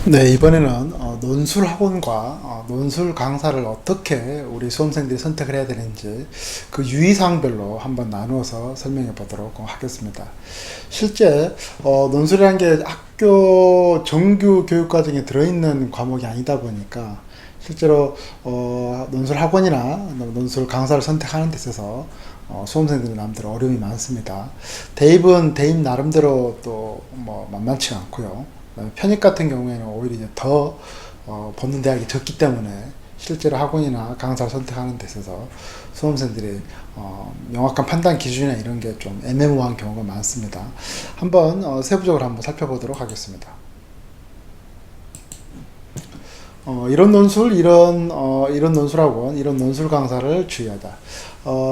네, 이번에는 논술 학원과 논술 강사를 어떻게 우리 수험생들이 선택을 해야 되는지 그 유의사항별로 한번 나누어서 설명해 보도록 하겠습니다. 실제 논술이라는 게 학교 정규 교육 과정에 들어있는 과목이 아니다 보니까 실제로 논술 학원이나 논술 강사를 선택하는 데 있어서 수험생들이 남들 어려움이 많습니다. 대입은 대입 나름대로 또 뭐 만만치 않고요. 편입 같은 경우에는 오히려 이제 더 붙는 대학이 적기 때문에 실제로 학원이나 강사를 선택하는 데 있어서 수험생들이 명확한 판단 기준이나 이런 게 좀 애매모호한 경우가 많습니다. 한번 세부적으로 한번 살펴보도록 하겠습니다. 이런 논술, 이런 논술학원, 이런 논술 강사를 주의하다.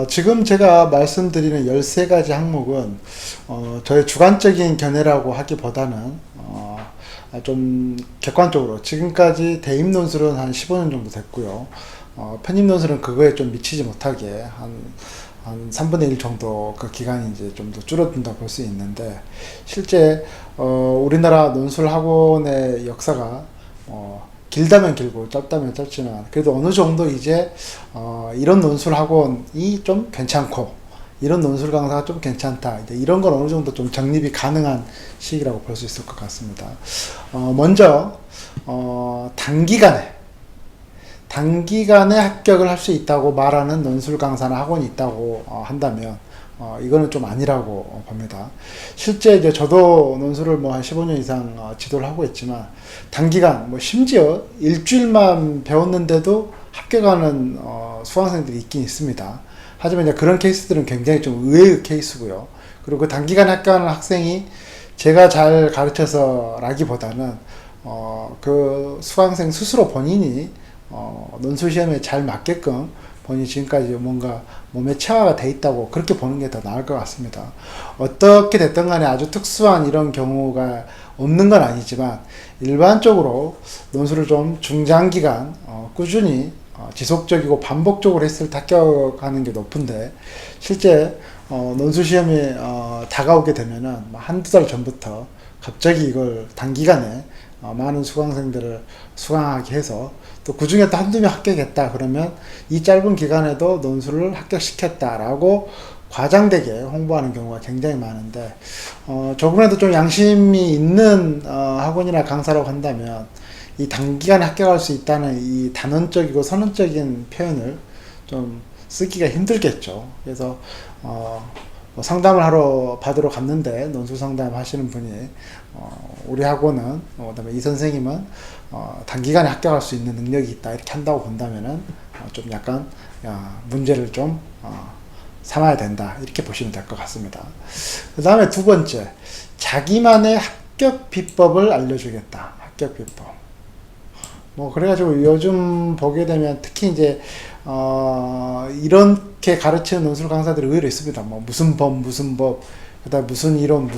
지금 제가 말씀드리는 13가지 항목은, 저의 주관적인 견해라고 하기보다는, 좀 객관적으로, 지금까지 대입 논술은 한 15년 정도 됐고요. 편입 논술은 그거에 좀 미치지 못하게 한 3분의 1 정도 그 기간이 이제 좀 더 줄어든다 볼 수 있는데, 실제, 우리나라 논술 학원의 역사가, 길다면 길고 짧다면 짧지만 그래도 어느 정도 이제 이런 논술 학원이 좀 괜찮고 이런 논술 강사가 좀 괜찮다, 이제 이런 건 어느 정도 좀 정립이 가능한 시기라고 볼 수 있을 것 같습니다. 먼저 단기간에 합격을 할 수 있다고 말하는 논술 강사나 학원이 있다고 한다면 이거는 좀 아니라고 봅니다. 실제 이제 저도 논술을 뭐 한 15년 이상 지도를 하고 있지만 단기간, 뭐 심지어 일주일만 배웠는데도 합격하는 수강생들이 있긴 있습니다. 하지만 이제 그런 케이스들은 굉장히 좀 의외의 케이스고요. 그리고 그 단기간 합격하는 학생이 제가 잘 가르쳐서라기보다는 그 수강생 스스로 본인이 논술 시험에 잘 맞게끔 본인이 지금까지 뭔가 몸에 체화가 돼 있다고 그렇게 보는 게 더 나을 것 같습니다. 어떻게 됐든 간에 아주 특수한 이런 경우가 없는 건 아니지만 일반적으로 논술을 좀 중장기간 꾸준히 지속적이고 반복적으로 했을 때 합격하는 게 높은데, 실제 논술 시험이 다가오게 되면은 한두 달 전부터 갑자기 이걸 단기간에 많은 수강생들을 수강하게 해서 또 그 중에 또 한두 명 합격했다 그러면 이 짧은 기간에도 논술을 합격시켰다라고 과장되게 홍보하는 경우가 굉장히 많은데, 조금이라도 좀 양심이 있는 학원이나 강사라고 한다면 이 단기간에 합격할 수 있다는 이 단언적이고 선언적인 표현을 좀 쓰기가 힘들겠죠. 그래서 뭐 상담을 받으러 갔는데 논술 상담 하시는 분이 우리 학원은 그다음에 이 선생님은 단기간에 합격할 수 있는 능력이 있다 이렇게 한다고 본다면은 좀 약간 문제를 좀 삼아야 된다 이렇게 보시면 될 것 같습니다. 그 다음에 두 번째, 자기만의 합격 비법을 알려주겠다. 합격 비법. 뭐 그래가지고 요즘 보게 되면 특히 이제 이렇게 가르치는 논술 강사들이 의외로 있습니다. 뭐 무슨 법, 그다음 무슨 이론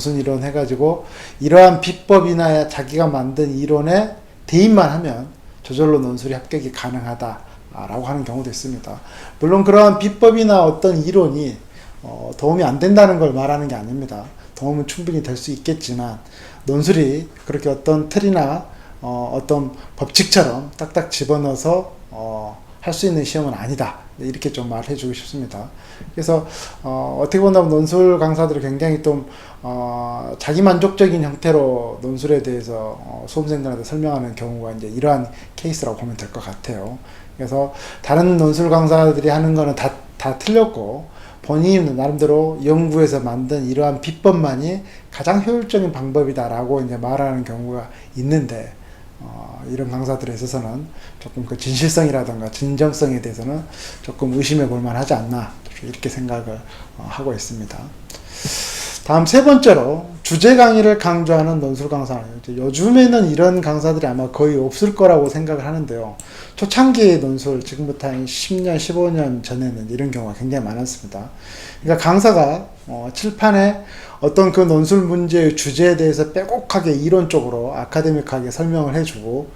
해가지고 이러한 비법이나 자기가 만든 이론에 대입만 하면 저절로 논술이 합격이 가능하다라고 하는 경우도 있습니다. 물론 그러한 비법이나 어떤 이론이 도움이 안 된다는 걸 말하는 게 아닙니다. 도움은 충분히 될 수 있겠지만 논술이 그렇게 어떤 틀이나 어떤 법칙처럼 딱딱 집어넣어서 할 수 있는 시험은 아니다. 이렇게 좀 말해주고 싶습니다. 그래서 어떻게 본다면 논술 강사들이 굉장히 좀 자기만족적인 형태로 논술에 대해서 수험생들한테 설명하는 경우가 이제 이러한 케이스라고 보면 될 것 같아요. 그래서 다른 논술 강사들이 하는 거는 다 틀렸고 본인은 나름대로 연구해서 만든 이러한 비법만이 가장 효율적인 방법이다라고 이제 말하는 경우가 있는데, 이런 강사들에 있어서는 조금 그 진실성이라든가 진정성에 대해서는 조금 의심해 볼 만하지 않나 이렇게 생각을 하고 있습니다. 다음 세 번째로 주제 강의를 강조하는 논술 강사는, 요즘에는 이런 강사들이 아마 거의 없을 거라고 생각을 하는데요. 초창기 논술, 지금부터 한 10년, 15년 전에는 이런 경우가 굉장히 많았습니다. 그러니까 강사가 칠판에 어떤 그 논술 문제의 주제에 대해서 빼곡하게 이론적으로 아카데믹하게 설명을 해주고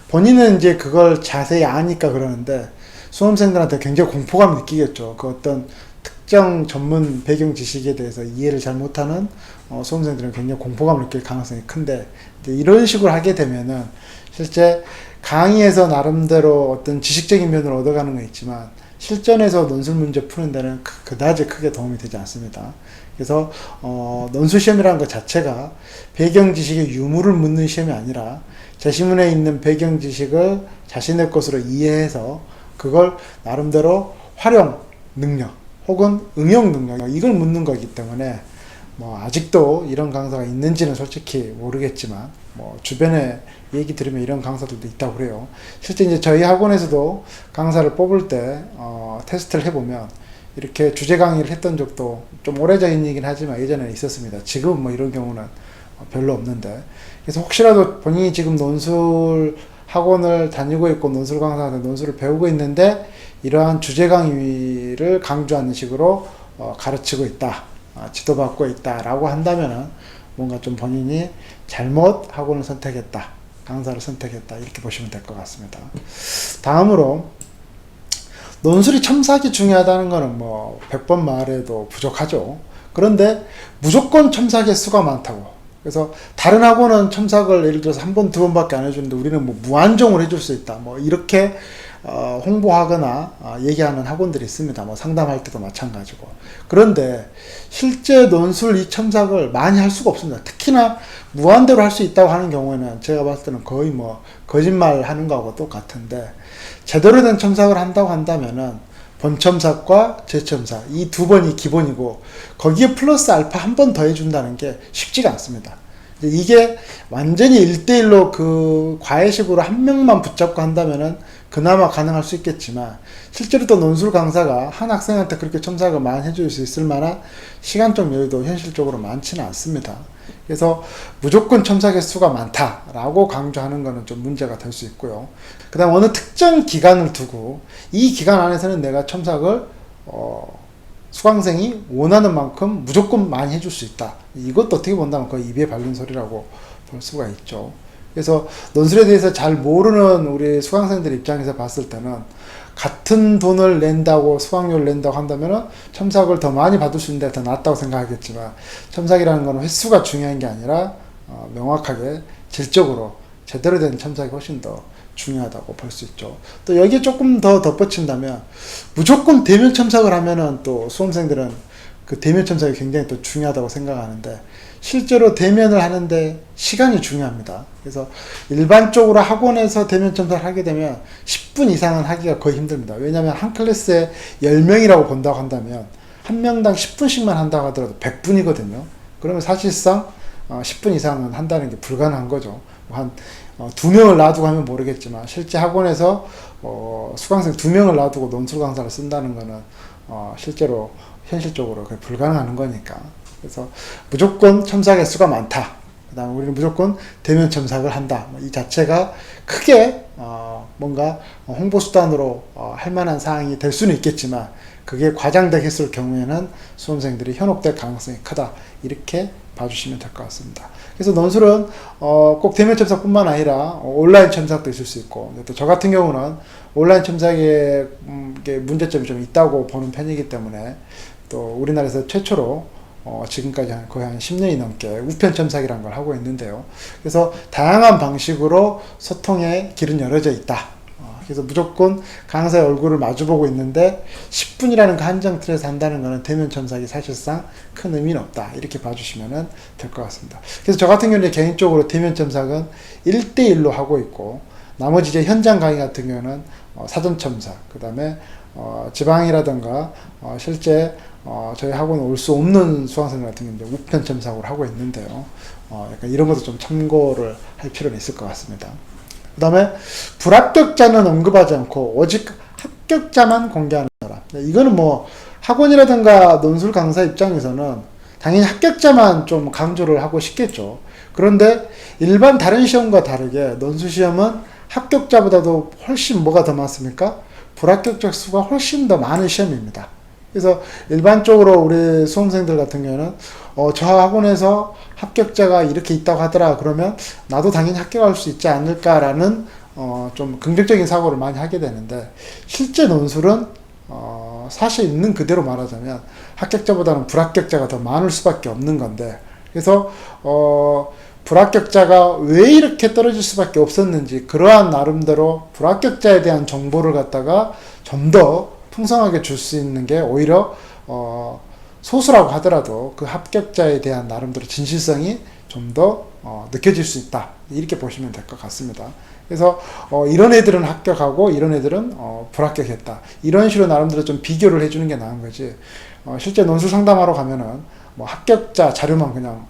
본인은 이제 그걸 자세히 아니까 그러는데 수험생들한테 굉장히 공포감을 느끼겠죠. 그 어떤 특정 전문 배경 지식에 대해서 이해를 잘 못하는 수험생들은 굉장히 공포감을 느낄 가능성이 큰데, 이런 식으로 하게 되면은 실제 강의에서 나름대로 어떤 지식적인 면을 얻어가는 건 있지만 실전에서 논술 문제 푸는 데는 그다지 크게 도움이 되지 않습니다. 그래서 논술 시험이라는 것 자체가 배경 지식의 유무를 묻는 시험이 아니라 제시문에 있는 배경 지식을 자신의 것으로 이해해서 그걸 나름대로 활용 능력 혹은 응용 능력 이걸 묻는 거기 때문에 뭐 아직도 이런 강사가 있는지는 솔직히 모르겠지만 뭐 주변에 얘기 들으면 이런 강사들도 있다고 그래요. 실제 이제 저희 학원에서도 강사를 뽑을 때 테스트를 해보면 이렇게 주제 강의를 했던 적도 좀 오래전인 얘기긴 하지만 예전에는 있었습니다. 지금은 뭐 이런 경우는 별로 없는데, 그래서 혹시라도 본인이 지금 논술 학원을 다니고 있고 논술 강사한테 논술을 배우고 있는데 이러한 주제 강의를 강조하는 식으로 가르치고 있다, 지도받고 있다 라고 한다면은 뭔가 좀 본인이 잘못 학원을 선택했다, 강사를 선택했다 이렇게 보시면 될 것 같습니다. 다음으로 논술이 첨삭이 중요하다는 거는 뭐 100번 말해도 부족하죠. 그런데 무조건 첨삭의 수가 많다고, 그래서 다른 학원은 첨삭을 예를 들어서 한 번, 두 번밖에 안 해주는데 우리는 뭐 무한정으로 해줄 수 있다, 뭐 이렇게 홍보하거나 얘기하는 학원들이 있습니다. 뭐 상담할 때도 마찬가지고. 그런데 실제 논술 이 첨삭을 많이 할 수가 없습니다. 특히나 무한대로 할 수 있다고 하는 경우에는 제가 봤을 때는 거의 뭐 거짓말 하는 거하고 똑같은데, 제대로 된 첨삭을 한다고 한다면은 본첨삭과 재첨삭 이 두 번이 기본이고 거기에 플러스 알파 한 번 더 해준다는 게 쉽지가 않습니다. 이게 완전히 1대1로 그 과외식으로 한 명만 붙잡고 한다면은 그나마 가능할 수 있겠지만 실제로 또 논술 강사가 한 학생한테 그렇게 첨삭을 많이 해줄 수 있을 만한 시간적 여유도 현실적으로 많지는 않습니다. 그래서 무조건 첨삭의 수가 많다라고 강조하는 것은 좀 문제가 될 수 있고요. 그 다음 어느 특정 기간을 두고 이 기간 안에서는 내가 첨삭을 수강생이 원하는 만큼 무조건 많이 해줄 수 있다. 이것도 어떻게 본다면 거의 입에 발린 소리라고 볼 수가 있죠. 그래서 논술에 대해서 잘 모르는 우리 수강생들 입장에서 봤을 때는 같은 돈을 낸다고 수강료를 낸다고 한다면은 첨삭을 더 많이 받을 수 있는데 더 낫다고 생각하겠지만, 첨삭이라는 건 횟수가 중요한 게 아니라 명확하게 질적으로 제대로 된 첨삭이 훨씬 더 중요하다고 볼 수 있죠. 또 여기에 조금 더 덧붙인다면 무조건 대면 첨삭을 하면은 또 수험생들은 그 대면 첨삭이 굉장히 또 중요하다고 생각하는데, 실제로 대면을 하는데 시간이 중요합니다. 그래서 일반적으로 학원에서 대면 첨삭을 하게 되면 10분 이상은 하기가 거의 힘듭니다. 왜냐하면 한 클래스에 10명이라고 본다고 한다면 한 명당 10분씩만 한다고 하더라도 100분이거든요. 그러면 사실상 10분 이상은 한다는 게 불가능한 거죠. 한 2명을 놔두고 하면 모르겠지만 실제 학원에서 수강생 2명을 놔두고 논술 강사를 쓴다는 거는 실제로 현실적으로 불가능한 거니까. 그래서 무조건 첨삭의 수가 많다, 그 다음에 우리는 무조건 대면 첨삭을 한다, 이 자체가 크게 뭔가 홍보 수단으로 할 만한 사항이 될 수는 있겠지만 그게 과장되게 했을 경우에는 수험생들이 현혹될 가능성이 크다, 이렇게 봐주시면 될 것 같습니다. 그래서 논술은 꼭 대면 첨삭뿐만 아니라 온라인 첨삭도 있을 수 있고, 또 저 같은 경우는 온라인 첨삭에 문제점이 좀 있다고 보는 편이기 때문에 또 우리나라에서 최초로 지금까지 거의 한 10년이 넘게 우편 첨삭이라는 걸 하고 있는데요. 그래서 다양한 방식으로 소통의 길은 열어져 있다. 그래서 무조건 강사의 얼굴을 마주보고 있는데 10분이라는 그 한정 틀에서 한다는 것은 대면 첨삭이 사실상 큰 의미는 없다, 이렇게 봐주시면 될 것 같습니다. 그래서 저 같은 경우는 개인적으로 대면 첨삭은 1대1로 하고 있고, 나머지 이제 현장 강의 같은 경우는 사전 첨삭, 그 다음에 지방이라든가 실제 저희 학원에 올 수 없는 수강생들 같은 경우는 우편 첨삭을 하고 있는데요. 약간 이런 것도 좀 참고를 할 필요는 있을 것 같습니다. 그 다음에 불합격자는 언급하지 않고 오직 합격자만 공개하는 사람. 이거는 뭐 학원이라든가 논술 강사 입장에서는 당연히 합격자만 좀 강조를 하고 싶겠죠. 그런데 일반 다른 시험과 다르게 논술 시험은 합격자보다도 훨씬 뭐가 더 많습니까? 불합격자 수가 훨씬 더 많은 시험입니다. 그래서 일반적으로 우리 수험생들 같은 경우는 저 학원에서 합격자가 이렇게 있다고 하더라, 그러면 나도 당연히 합격할 수 있지 않을까라는 좀 긍정적인 사고를 많이 하게 되는데, 실제 논술은 사실 있는 그대로 말하자면 합격자보다는 불합격자가 더 많을 수밖에 없는 건데, 그래서 불합격자가 왜 이렇게 떨어질 수밖에 없었는지 그러한 나름대로 불합격자에 대한 정보를 갖다가 좀 더 풍성하게 줄 수 있는 게 오히려 소수라고 하더라도 그 합격자에 대한 나름대로 진실성이 좀 더 느껴질 수 있다, 이렇게 보시면 될 것 같습니다. 그래서 이런 애들은 합격하고 이런 애들은 불합격했다, 이런 식으로 나름대로 좀 비교를 해주는 게 나은 거지. 실제 논술 상담하러 가면은 뭐 합격자 자료만 그냥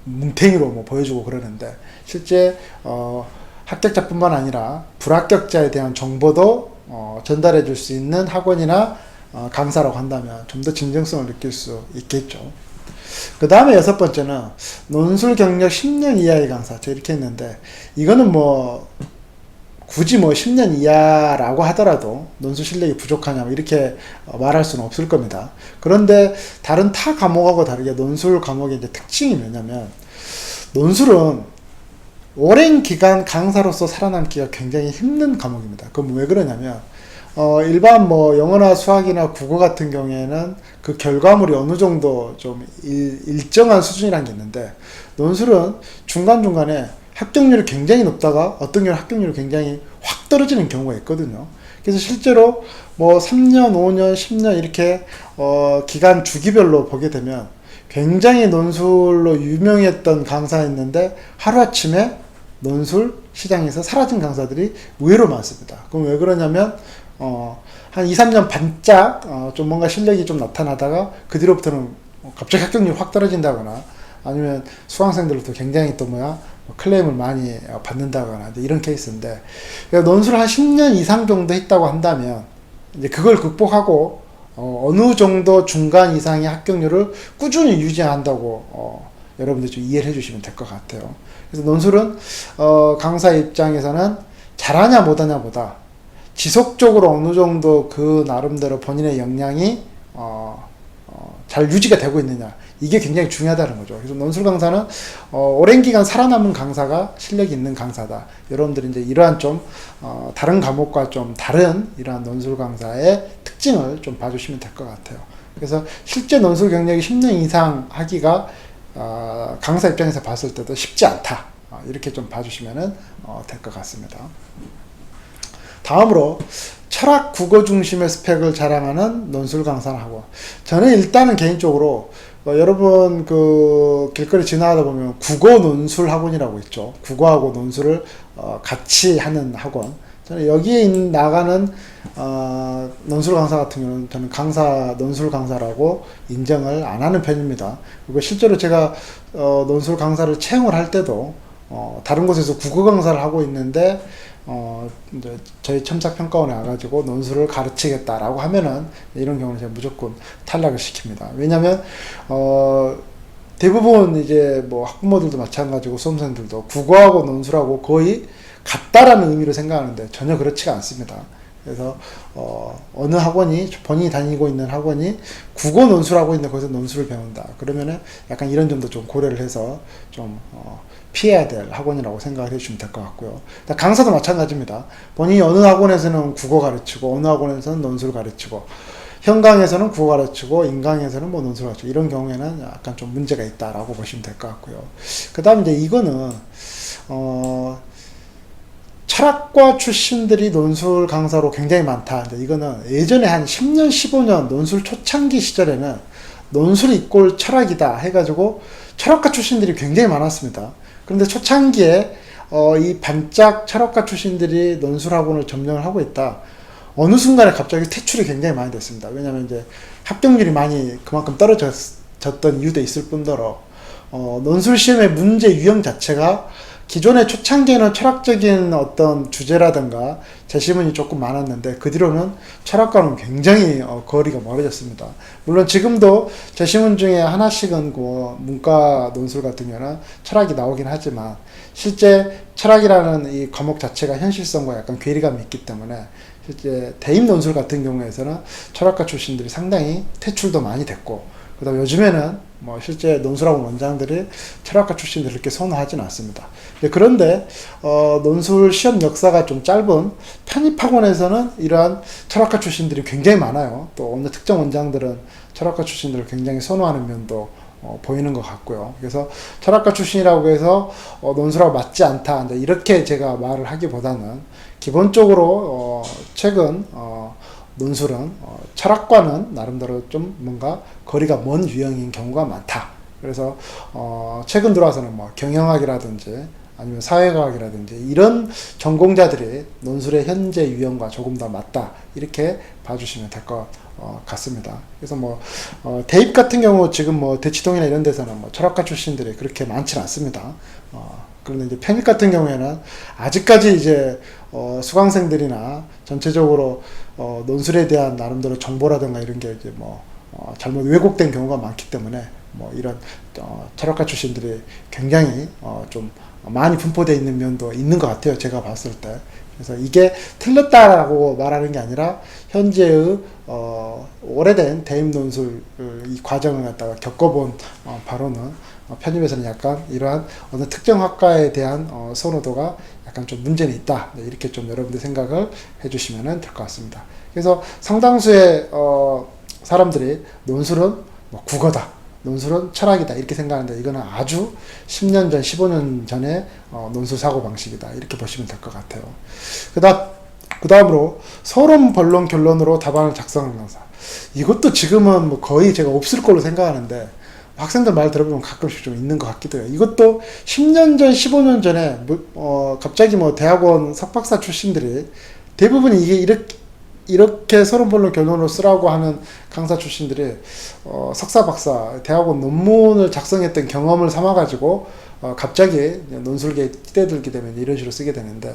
뭉탱이로 뭐 보여주고 그러는데, 실제 합격자뿐만 아니라 불합격자에 대한 정보도 전달해 줄 수 있는 학원이나 강사라고 한다면 좀 더 진정성을 느낄 수 있겠죠. 그 다음에 6번째는 논술 경력 10년 이하의 강사. 제가 이렇게 했는데, 이거는 뭐 굳이 뭐 10년 이하라고 하더라도 논술 실력이 부족하냐 이렇게 말할 수는 없을 겁니다. 그런데 다른 타 과목하고 다르게 논술 과목의 이제 특징이 뭐냐면, 논술은 오랜 기간 강사로서 살아남기가 굉장히 힘든 과목입니다. 그럼 왜 그러냐면, 일반 뭐 영어나 수학이나 국어 같은 경우에는 그 결과물이 어느 정도 좀 일정한 수준이라는 게 있는데, 논술은 중간중간에 합격률이 굉장히 높다가 어떤 경우는 합격률이 굉장히 확 떨어지는 경우가 있거든요. 그래서 실제로 뭐 3년, 5년, 10년 이렇게 기간 주기별로 보게 되면 굉장히 논술로 유명했던 강사였는데 하루아침에 논술 시장에서 사라진 강사들이 의외로 많습니다. 그럼 왜 그러냐면 한 2, 3년 반짝 좀 뭔가 실력이 좀 나타나다가 그 뒤로부터는 갑자기 합격률이 확 떨어진다거나, 아니면 수강생들로부터 굉장히 또 클레임을 많이 받는다거나 이런 케이스인데, 논술을 한 10년 이상 정도 했다고 한다면 이제 그걸 극복하고 어느 정도 중간 이상의 합격률을 꾸준히 유지한다고 여러분들 좀 이해를 해주시면 될 것 같아요. 그래서 논술은 강사 입장에서는 잘하냐 못하냐 보다 지속적으로 어느 정도 그 나름대로 본인의 역량이 잘 유지가 되고 있느냐, 이게 굉장히 중요하다는 거죠. 그래서 논술 강사는 오랜 기간 살아남은 강사가 실력이 있는 강사다. 여러분들이 이제 이러한 좀 다른 과목과 좀 다른 이러한 논술 강사의 특징을 좀 봐주시면 될 것 같아요. 그래서 실제 논술 경력이 10년 이상 하기가 강사 입장에서 봤을 때도 쉽지 않다, 이렇게 좀 봐주시면 될 것 같습니다. 다음으로 철학 국어 중심의 스펙을 자랑하는 논술 강사를 하고, 저는 일단은 개인적으로 여러분 그 길거리 지나가다 보면 국어 논술 학원이라고 있죠. 국어하고 논술을 같이 하는 학원. 저는 여기에 나가는 논술 강사 같은 경우는 저는 논술 강사라고 인정을 안 하는 편입니다. 그리고 실제로 제가 논술 강사를 채용을 할 때도 다른 곳에서 국어 강사를 하고 있는데 이제 저희 첨삭평가원에 와가지고 논술을 가르치겠다라고 하면은 이런 경우는 제가 무조건 탈락을 시킵니다. 왜냐면 대부분 이제 뭐 학부모들도 마찬가지고 수험생들도 국어하고 논술하고 거의 같다라는 의미로 생각하는데 전혀 그렇지가 않습니다. 그래서 어느 학원이, 본인이 다니고 있는 학원이 국어 논술하고 있는데 거기서 논술을 배운다 그러면은 약간 이런 점도 좀 고려를 해서 좀 피해야 될 학원이라고 생각을 해주시면 될 것 같고요. 강사도 마찬가지입니다. 본인이 어느 학원에서는 국어 가르치고 어느 학원에서는 논술 가르치고, 현강에서는 국어 가르치고 인강에서는 뭐 논술 가르치고, 이런 경우에는 약간 좀 문제가 있다라고 보시면 될 것 같고요. 그 다음 이제 이거는 철학과 출신들이 논술 강사로 굉장히 많다. 이거는 예전에 한 10년, 15년 논술 초창기 시절에는 논술 이꼴 철학이다 해가지고 철학과 출신들이 굉장히 많았습니다. 그런데 초창기에 이 반짝 철학과 출신들이 논술학원을 점령을 하고 있다. 어느 순간에 갑자기 퇴출이 굉장히 많이 됐습니다. 왜냐하면 이제 합격률이 많이 그만큼 떨어졌던 이유도 있을 뿐더러 논술 시험의 문제 유형 자체가 기존의 초창기에는 철학적인 어떤 주제라든가 제시문이 조금 많았는데 그 뒤로는 철학과는 굉장히 거리가 멀어졌습니다. 물론 지금도 제시문 중에 하나씩은 그 문과 논술 같은 경우는 철학이 나오긴 하지만 실제 철학이라는 이 과목 자체가 현실성과 약간 괴리감이 있기 때문에 실제 대입 논술 같은 경우에서는 철학과 출신들이 상당히 퇴출도 많이 됐고, 그 다음 요즘에는 뭐 실제 논술학원 원장들이 철학과 출신들을 이렇게 선호하지는 않습니다. 그런데 논술 시험 역사가 좀 짧은 편입학원에서는 이러한 철학과 출신들이 굉장히 많아요. 또 어느 특정 원장들은 철학과 출신들을 굉장히 선호하는 면도 보이는 것 같고요. 그래서 철학과 출신이라고 해서 논술하고 맞지 않다 이렇게 제가 말을 하기보다는 기본적으로 최근 논술은 철학과는 나름대로 좀 뭔가 거리가 먼 유형인 경우가 많다. 그래서 최근 들어와서는 뭐 경영학이라든지 아니면 사회과학이라든지 이런 전공자들이 논술의 현재 유형과 조금 더 맞다 이렇게 봐주시면 될 것 같습니다. 그래서 뭐 대입 같은 경우 지금 뭐 대치동이나 이런 데서는 뭐 철학과 출신들이 그렇게 많지는 않습니다. 그런데 이제 편입 같은 경우에는 아직까지 이제 수강생들이나 전체적으로 논술에 대한 나름대로 정보라든가 이런 게 이제 뭐 잘못 왜곡된 경우가 많기 때문에 뭐 이런 철학과 출신들이 굉장히 좀 많이 분포되어 있는 면도 있는 것 같아요. 제가 봤을 때. 그래서 이게 틀렸다라고 말하는 게 아니라 현재의 오래된 대입 논술 이 과정을 갖다가 겪어본 바로는 편입에서는 약간 이러한 어느 특정 학과에 대한 선호도가 약간 좀 문제는 있다. 네, 이렇게 좀 여러분들 생각을 해주시면 될 것 같습니다. 그래서 상당수의 사람들이 논술은 뭐 국어다. 논술은 철학이다 이렇게 생각하는데 이거는 아주 10년 전, 15년 전에 논술 사고방식이다 이렇게 보시면 될 것 같아요. 그 다음으로 서론, 본론, 결론으로 답안을 작성하는 강사. 이것도 지금은 뭐 거의 제가 없을 걸로 생각하는데 학생들 말 들어보면 가끔씩 좀 있는 것 같기도 해요. 이것도 10년 전, 15년 전에 갑자기 뭐 대학원 석박사 출신들이 대부분 이게 이렇게 서론, 본론, 결론으로 쓰라고 하는 강사 출신들이 석사, 박사, 대학원 논문을 작성했던 경험을 삼아가지고 갑자기 논술계에 뛰어들게 되면 이런 식으로 쓰게 되는데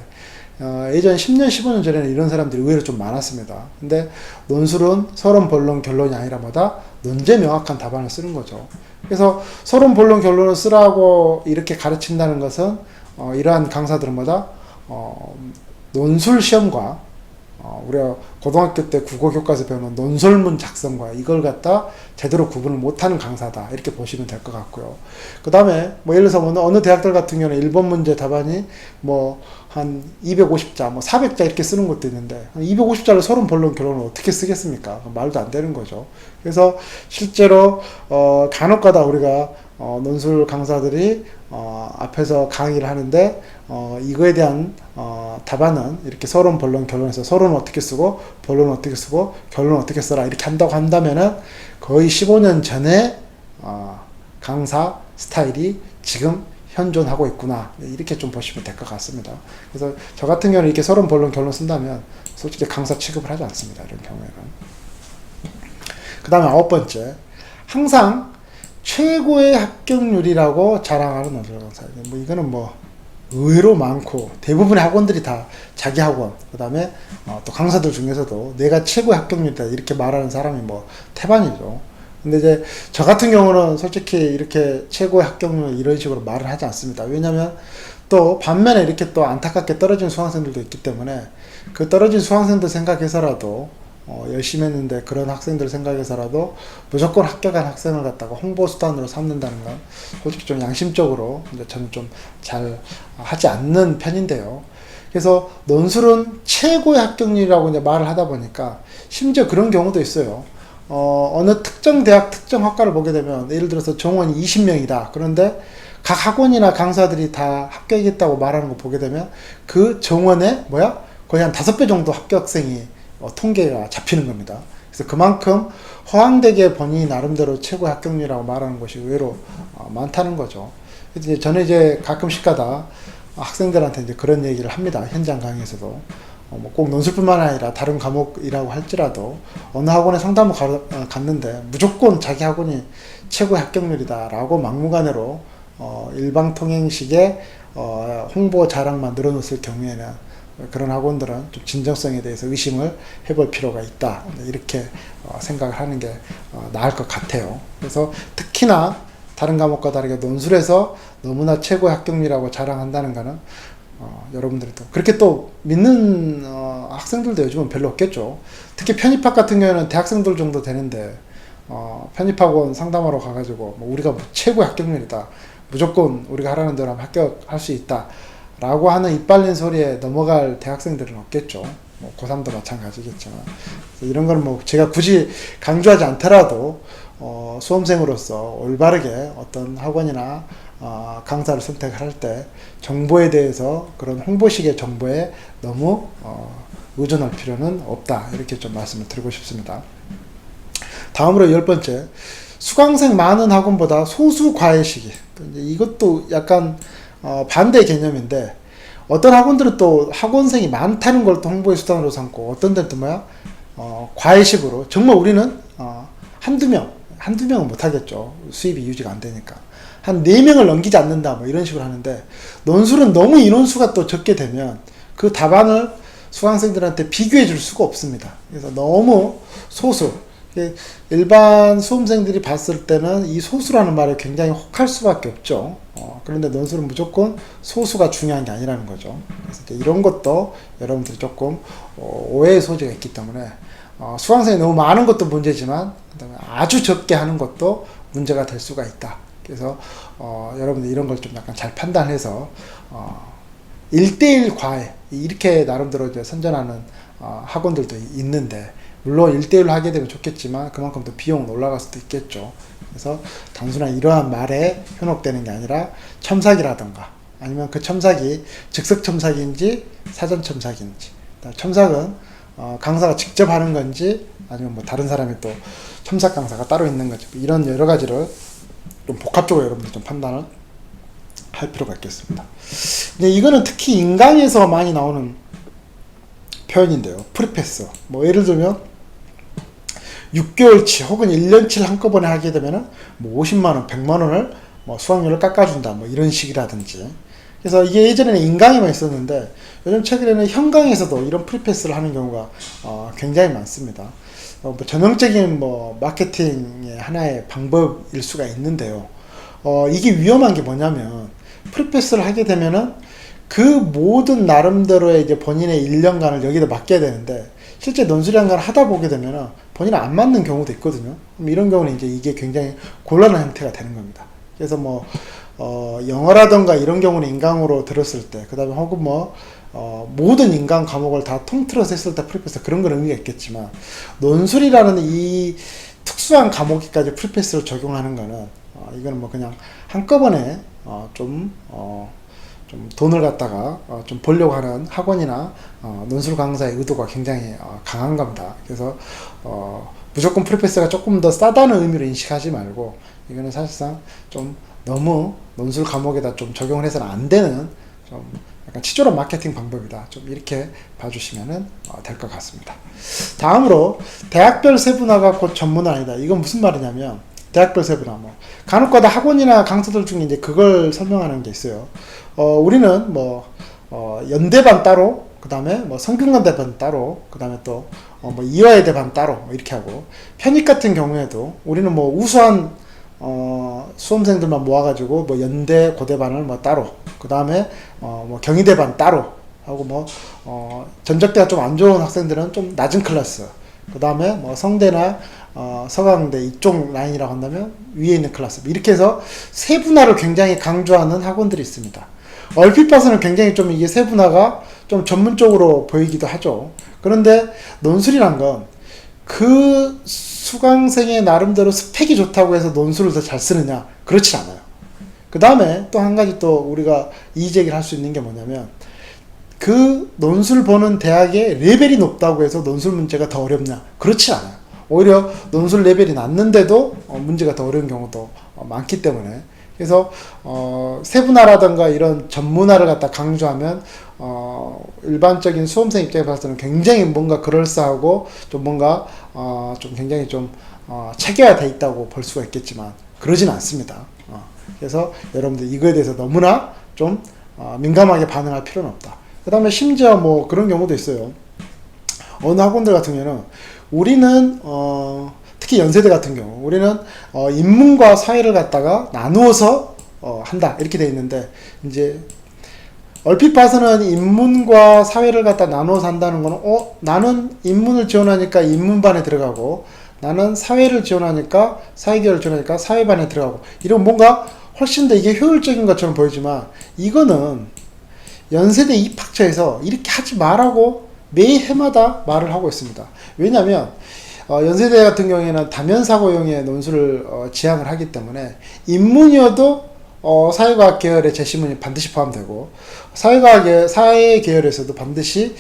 예전 10년, 15년 전에는 이런 사람들이 의외로 좀 많았습니다. 근데 논술은 서론, 본론, 결론이 아니라 뭐다? 논제 명확한 답안을 쓰는 거죠. 그래서 서론, 본론, 결론을 쓰라고 이렇게 가르친다는 것은 이러한 강사들은 뭐다? 논술 시험과 우리가 고등학교 때 국어교과서 배우는 논설문 작성과 이걸 갖다 제대로 구분을 못하는 강사다 이렇게 보시면 될 것 같고요. 그 다음에 뭐 예를 들어서 어느 대학들 같은 경우는 1번 문제 답안이 뭐 한 250자, 뭐 400자 이렇게 쓰는 것도 있는데 250자를 서론, 본론, 결론을 어떻게 쓰겠습니까? 말도 안 되는 거죠. 그래서 실제로 간혹가다 우리가 논술 강사들이 앞에서 강의를 하는데 이거에 대한 답안은 이렇게 서론, 본론, 결론에서 서론은 어떻게 쓰고 본론은 어떻게 쓰고 결론은 어떻게 써라 이렇게 한다고 한다면은 거의 15년 전에 강사 스타일이 지금 현존하고 있구나 이렇게 좀 보시면 될 것 같습니다. 그래서 저 같은 경우는 이렇게 서론, 본론, 결론 쓴다면 솔직히 강사 취급을 하지 않습니다. 이런 경우에는. 그 다음에 9번째, 항상 최고의 합격률이라고 자랑하는 논술 강사. 뭐 이거는 뭐 의외로 많고 대부분의 학원들이 다 자기 학원, 그 다음에 또 강사들 중에서도 내가 최고의 합격률이다 이렇게 말하는 사람이 뭐 태반이죠. 근데 이제 저 같은 경우는 솔직히 이렇게 최고의 합격률 이런 식으로 말을 하지 않습니다. 왜냐면 또 반면에 이렇게 또 안타깝게 떨어진 수강생들도 있기 때문에 그 떨어진 수강생들 생각해서라도 열심히 했는데 그런 학생들 생각해서라도 무조건 합격한 학생을 갖다가 홍보 수단으로 삼는다는 건 솔직히 좀 양심적으로 이제 저는 좀 잘 하지 않는 편인데요. 그래서 논술은 최고의 합격률이라고 이제 말을 하다 보니까 심지어 그런 경우도 있어요. 어느 특정 대학 특정 학과를 보게 되면 예를 들어서 정원이 20명이다. 그런데 각 학원이나 강사들이 다 합격했다고 말하는 거 보게 되면 그 정원에 거의 한 5배 정도 합격생이 통계가 잡히는 겁니다. 그래서 그만큼 허황되게 본인이 나름대로 최고의 합격률이라고 말하는 것이 의외로 많다는 거죠. 이제 저는 이제 가끔씩 가다 학생들한테 이제 그런 얘기를 합니다. 현장 강의에서도. 꼭 논술뿐만 아니라 다른 과목이라고 할지라도 어느 학원에 상담을 갔는데 무조건 자기 학원이 최고의 합격률이다라고 막무가내로 일방통행식의 홍보 자랑만 늘어놓을 경우에는 그런 학원들은 좀 진정성에 대해서 의심을 해볼 필요가 있다 이렇게 생각을 하는 게 나을 것 같아요. 그래서 특히나 다른 과목과 다르게 논술에서 너무나 최고의 합격률이라고 자랑한다는 것은 여러분들이 또 그렇게 또 믿는 학생들도 요즘은 별로 없겠죠. 특히 편입학 같은 경우에는 대학생들 정도 되는데 편입학원 상담하러 가가지고 뭐 우리가 최고의 합격률이다, 무조건 우리가 하라는 대로 하면 합격할 수 있다 라고 하는 입발린 소리에 넘어갈 대학생들은 없겠죠. 뭐 고3도 마찬가지겠지만 이런 걸 뭐 제가 굳이 강조하지 않더라도 수험생으로서 올바르게 어떤 학원이나 강사를 선택할 때 정보에 대해서 그런 홍보식의 정보에 너무 의존할 필요는 없다. 이렇게 좀 말씀을 드리고 싶습니다. 다음으로 10번째, 수강생 많은 학원보다 소수 과외 시기. 이것도 약간 반대 개념인데, 어떤 학원들은 또 학원생이 많다는 걸 또 홍보의 수단으로 삼고, 어떤 데는 또 뭐야? 과외식으로. 정말 우리는 한두 명은 못하겠죠. 수입이 유지가 안 되니까. 한 4명을 넘기지 않는다, 뭐 이런 식으로 하는데, 논술은 너무 인원수가 또 적게 되면 그 답안을 수강생들한테 비교해 줄 수가 없습니다. 그래서 너무 소수. 일반 수험생들이 봤을 때는 이 소수라는 말에 굉장히 혹할 수밖에 없죠. 그런데 논술은 무조건 소수가 중요한 게 아니라는 거죠. 그래서 이제 이런 것도 여러분들이 조금 오해의 소지가 있기 때문에 수강생이 너무 많은 것도 문제지만 그다음에 아주 적게 하는 것도 문제가 될 수가 있다. 그래서 여러분들 이런 걸 좀 약간 잘 판단해서 1대1 과외 이렇게 나름대로 이제 선전하는 학원들도 있는데, 물론 1대1로 하게 되면 좋겠지만 그만큼 또 비용은 올라갈 수도 있겠죠. 그래서 단순한 이러한 말에 현혹되는 게 아니라 첨삭이라던가 아니면 그 첨삭이 즉석 첨삭인지 사전 첨삭인지, 첨삭은 강사가 직접 하는 건지 아니면 뭐 다른 사람이 또 첨삭 강사가 따로 있는 건지, 이런 여러 가지를 좀 복합적으로 여러분들 좀 판단을 할 필요가 있겠습니다. 근데 이거는 특히 인강에서 많이 나오는 표현인데요. 프리패스. 뭐 예를 들면 6개월치 혹은 1년치를 한꺼번에 하게 되면은 뭐 50만원, 100만원을 뭐 수강료를 깎아준다, 뭐 이런 식이라든지. 그래서 이게 예전에는 인강에만 있었는데 요즘 최근에는 현강에서도 이런 프리패스를 하는 경우가 굉장히 많습니다. 뭐 전형적인 뭐 마케팅의 하나의 방법일 수가 있는데요. 이게 위험한 게 뭐냐면 프리패스를 하게 되면은 그 모든 나름대로의 이제 본인의 1년간을 여기다 맡겨야 되는데, 실제 논술양간을 하다 보게 되면은 본인은 안 맞는 경우도 있거든요. 이런 경우는 이제 이게 굉장히 곤란한 형태가 되는 겁니다. 그래서 뭐 영어라던가 이런 경우는 인강으로 들었을 때, 그 다음에 혹은 뭐 모든 인강 과목을 다 통틀어서 했을 때 프리패스, 그런 건 의미가 있겠지만 논술이라는 이 특수한 과목까지 프리패스를 적용하는 거는 이거는 뭐 그냥 한꺼번에 좀 돈을 갖다가 좀 벌려고 하는 학원이나 논술 강사의 의도가 굉장히 강한 겁니다. 그래서 무조건 프리패스가 조금 더 싸다는 의미로 인식하지 말고, 이거는 사실상 좀 너무 논술 과목에다 좀 적용을 해서는 안 되는 좀 약간 치졸한 마케팅 방법이다. 좀 이렇게 봐주시면 될 것 같습니다. 다음으로 대학별 세분화가 곧 전문은 아니다. 이건 무슨 말이냐면, 대학별 세분화, 뭐 간혹가다 학원이나 강사들 중에 이제 그걸 설명하는 게 있어요. 우리는 뭐 연대반 따로, 그 다음에 뭐 성균관대반 따로, 그 다음에 또 뭐 이화여대반 따로, 뭐 이렇게 하고, 편입 같은 경우에도 우리는 뭐 우수한 수험생들만 모아가지고 뭐 연대 고대반을 뭐 따로, 그 다음에 뭐 경희대반 따로 하고, 뭐 전적대가 좀 안 좋은 학생들은 좀 낮은 클래스, 그 다음에 뭐 성대나 서강대 이쪽 라인이라고 한다면 위에 있는 클래스, 이렇게 해서 세분화를 굉장히 강조하는 학원들이 있습니다. 얼핏 봐서는 굉장히 좀 이게 세분화가 좀 전문적으로 보이기도 하죠. 그런데 논술이란 건 그 수강생의 나름대로 스펙이 좋다고 해서 논술을 더 잘 쓰느냐? 그렇지 않아요. 그 다음에 또 한 가지 또 우리가 이의제기를 할 수 있는 게 뭐냐면, 그 논술 보는 대학의 레벨이 높다고 해서 논술 문제가 더 어렵냐? 그렇지 않아요. 오히려 논술 레벨이 낮는데도 문제가 더 어려운 경우도 많기 때문에, 그래서 세분화라든가 이런 전문화를 갖다 강조하면 일반적인 수험생 입장에 봤을 때는 굉장히 뭔가 그럴싸하고 좀 뭔가 좀 굉장히 좀 체계화되어 있다고 볼 수가 있겠지만 그러진 않습니다. 그래서 여러분들 이거에 대해서 너무나 좀 민감하게 반응할 필요는 없다. 그 다음에 심지어 뭐 그런 경우도 있어요. 어느 학원들 같은 경우는 우리는 특히 연세대 같은 경우 우리는 인문과 사회를 갖다가 나누어서 한다 이렇게 돼 있는데, 이제 얼핏 봐서는 인문과 사회를 갖다 나누어서 한다는 거는 나는 인문을 지원하니까 인문반에 들어가고, 나는 사회를 지원하니까 사회계열을 지원하니까 사회반에 들어가고, 이런 뭔가 훨씬 더 이게 효율적인 것처럼 보이지만, 이거는 연세대 입학처에서 이렇게 하지 말라고 매 해마다 말을 하고 있습니다. 왜냐하면 연세대 같은 경우에는 다면사고용의 논술을 지향을 하기 때문에 인문이어도 사회과학 계열의 제시문이 반드시 포함되고 사회 계열에서도 반드시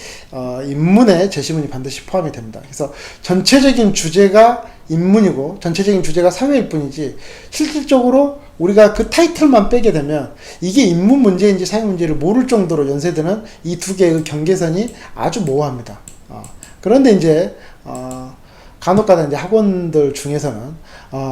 인문의 제시문이 반드시 포함이 됩니다. 그래서 전체적인 주제가 인문이고 전체적인 주제가 사회일 뿐이지 실질적으로 우리가 그 타이틀만 빼게 되면 이게 인문 문제인지 사회 문제를 모를 정도로 연세대는 이 두 개의 경계선이 아주 모호합니다. 그런데 이제 간혹가다 이제 학원들 중에서는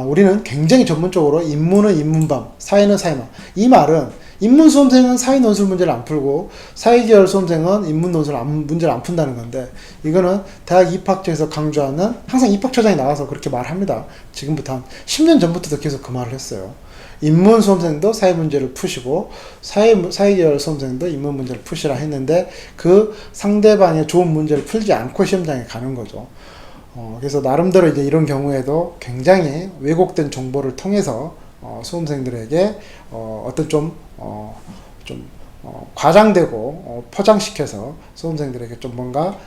우리는 굉장히 전문적으로 인문은 인문반, 사회는 사회만. 이 말은 인문 수험생은 사회 논술 문제를 안 풀고 사회계열 수험생은 인문 논술 문제를 안 푼다는 건데 이거는 대학 입학처에서 강조하는 항상 입학처장이 나와서 그렇게 말합니다. 지금부터 한 10년 전부터도 계속 그 말을 했어요. 인문 수험생도 사회 문제를 푸시고 사회계열 수험생도 인문 문제를 푸시라 했는데 그 상대방의 좋은 문제를 풀지 않고 시험장에 가는 거죠. 그래서 나름대로 이제 이런 경우에도 굉장히 왜곡된 정보를 통해서 수험생들에게 어떤 좀 과장되고 포장시켜서 수험생들에게 좀 뭔가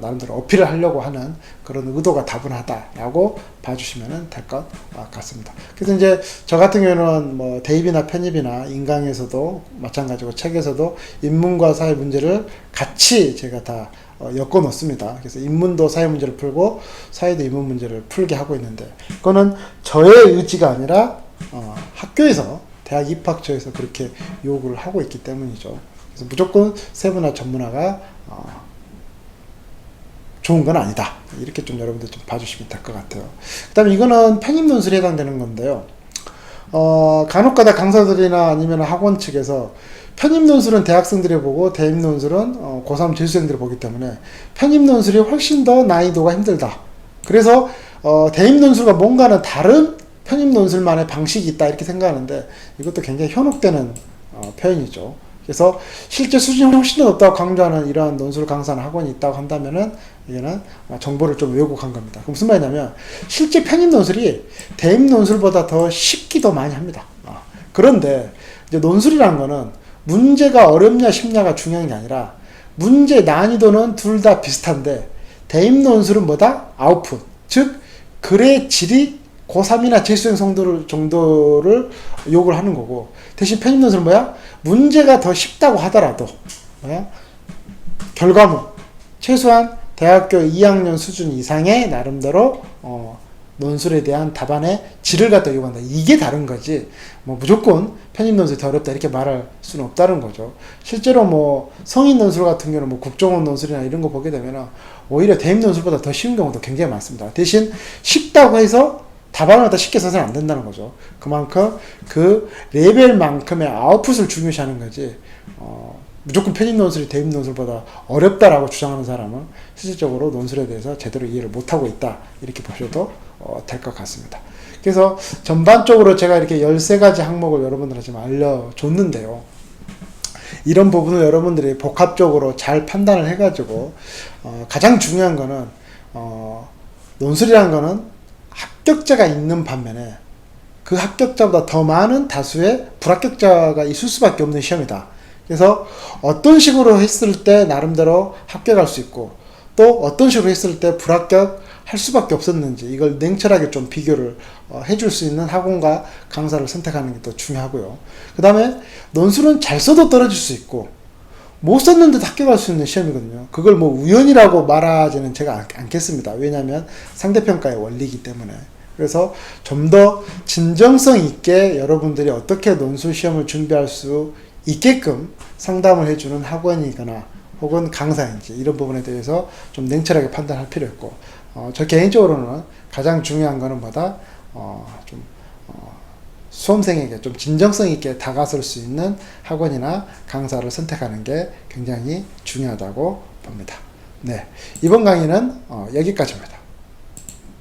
나름대로 어필을 하려고 하는 그런 의도가 다분하다라고 봐주시면 될 것 같습니다. 그래서 이제 저 같은 경우는 뭐 대입이나 편입이나 인강에서도 마찬가지고 책에서도 인문과 사회 문제를 같이 제가 다 엮어 놓습니다. 그래서 인문도 사회 문제를 풀고 사회도 인문 문제를 풀게 하고 있는데 그거는 저의 의지가 아니라 학교에서 대학 입학처에서 그렇게 요구를 하고 있기 때문이죠. 그래서 무조건 세분화 전문화가 좋은 건 아니다. 이렇게 좀 여러분들 좀 봐주시면 될 것 같아요. 그 다음에 이거는 편입 논술에 해당되는 건데요. 간혹가다 강사들이나 아니면 학원 측에서 편입 논술은 대학생들이 보고 대입 논술은 고3 재수생들이 보기 때문에 편입 논술이 훨씬 더 난이도가 힘들다. 그래서 대입 논술과 뭔가는 다른 편입 논술만의 방식이 있다 이렇게 생각하는데 이것도 굉장히 현혹되는 표현이죠. 그래서 실제 수준이 훨씬 더 높다고 강조하는 이러한 논술 강사나 학원이 있다고 한다면은 이게는 정보를 좀 왜곡한 겁니다. 그럼 무슨 말이냐면 실제 편입 논술이 대입 논술보다 더 쉽기도 많이 합니다. 그런데 이제 논술이라는 거는 문제가 어렵냐 쉽냐가 중요한 게 아니라 문제 난이도는 둘 다 비슷한데 대입 논술은 뭐다? 아웃풋. 즉 글의 질이 고3이나 재수생 정도를 요구를 하는 거고 대신 편입 논술은 뭐야? 문제가 더 쉽다고 하더라도 뭐야? 결과물 최소한 대학교 2학년 수준 이상의 나름대로 논술에 대한 답안의 질을 갖다 요구한다. 이게 다른 거지. 뭐 무조건 편입 논술이 더 어렵다 이렇게 말할 수는 없다는 거죠. 실제로 뭐 성인 논술 같은 경우는 뭐 국정원 논술이나 이런 거 보게 되면 오히려 대입 논술보다 더 쉬운 경우도 굉장히 많습니다. 대신 쉽다고 해서 답안을 더 쉽게 써서는 안 된다는 거죠. 그만큼 그 레벨만큼의 아웃풋을 중요시하는 거지. 무조건 편입 논술이 대입 논술보다 어렵다라고 주장하는 사람은 실질적으로 논술에 대해서 제대로 이해를 못하고 있다 이렇게 보셔도 될 것 같습니다. 그래서 전반적으로 제가 이렇게 13가지 항목을 여러분들한테 지금 알려줬는데요. 이런 부분을 여러분들이 복합적으로 잘 판단을 해가지고 가장 중요한 거는 논술이라는 거는 합격자가 있는 반면에 그 합격자보다 더 많은 다수의 불합격자가 있을 수밖에 없는 시험이다. 그래서 어떤 식으로 했을 때 나름대로 합격할 수 있고 또 어떤 식으로 했을 때 불합격할 수밖에 없었는지 이걸 냉철하게 좀 비교를 해줄 수 있는 학원과 강사를 선택하는 게 더 중요하고요. 그 다음에 논술은 잘 써도 떨어질 수 있고 못 썼는데도 합격할 수 있는 시험이거든요. 그걸 뭐 우연이라고 말하지는 제가 않겠습니다. 왜냐하면 상대평가의 원리이기 때문에. 그래서 좀 더 진정성 있게 여러분들이 어떻게 논술 시험을 준비할 수 있게끔 상담을 해주는 학원이거나 혹은 강사인지 이런 부분에 대해서 좀 냉철하게 판단할 필요 있고 저 개인적으로는 가장 중요한 거는 뭐다? 수험생에게 좀 진정성 있게 다가설 수 있는 학원이나 강사를 선택하는 게 굉장히 중요하다고 봅니다. 네, 이번 강의는 여기까지입니다.